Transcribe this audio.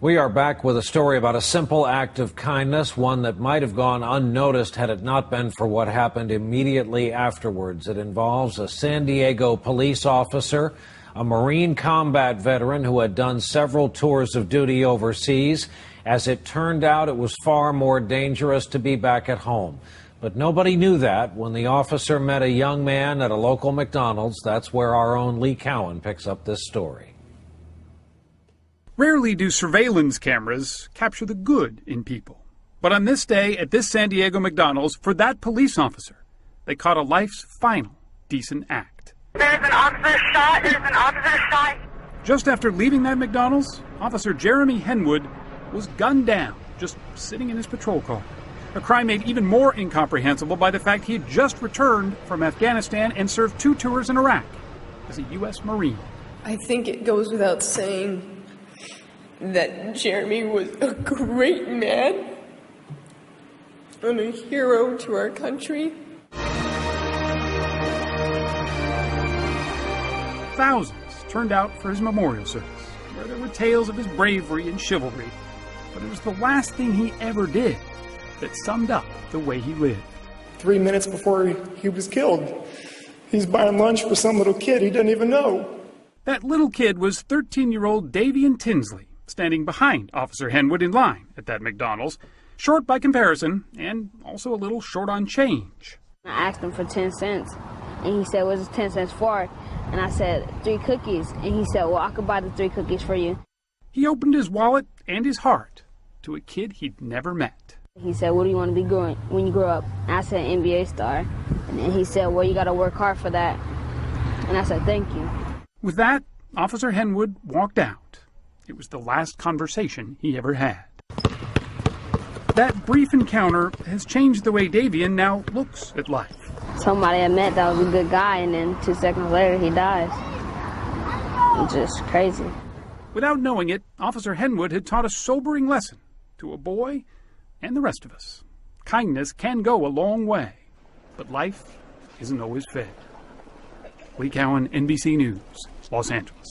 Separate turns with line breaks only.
We are back with a story about a simple act of kindness, one that might have gone unnoticed had it not been for what happened immediately afterwards. It involves a San Diego police officer, a Marine combat veteran who had done several tours of duty overseas. As it turned out, it was far more dangerous to be back at home. But nobody knew that when the officer met a young man at a local McDonald's. That's where our own Lee Cowan picks up this story.
Rarely do surveillance cameras capture the good in people. But on this day at this San Diego McDonald's, for that police officer, they caught a life's final decent act.
There's an officer shot. There's an officer shot.
Just after leaving that McDonald's, Officer Jeremy Henwood was gunned down, just sitting in his patrol car. A crime made even more incomprehensible by the fact he had just returned from Afghanistan and served 2 tours in Iraq as a U.S. Marine.
I think it goes without saying that Jeremy was a great man and a hero to our country.
Thousands turned out for his memorial service, where there were tales of his bravery and chivalry. But it was the last thing he ever did that summed up the way he lived.
3 minutes before he was killed, he's buying lunch for some little kid he didn't even know.
That little kid was 13-year-old Davian Tinsley, standing behind Officer Henwood in line at that McDonald's, short by comparison, and also a little short on change.
I asked him for 10 cents, and he said, "What's 10 cents for?" And I said, 3 cookies. And he said, "Well, I could buy the 3 cookies for you."
He opened his wallet and his heart to a kid he'd never met.
He said, "What do you want to be when you grow up?" And I said, "NBA star." And then he said, "Well, you got to work hard for that." And I said, "Thank you."
With that, Officer Henwood walked out. It was the last conversation he ever had. That brief encounter has changed the way Davian now looks at life.
Somebody I met that was a good guy, and then 2 seconds later he dies. It's just crazy.
Without knowing it, Officer Henwood had taught a sobering lesson to a boy and the rest of us. Kindness can go a long way, but life isn't always fair. Lee Cowan, NBC News, Los Angeles.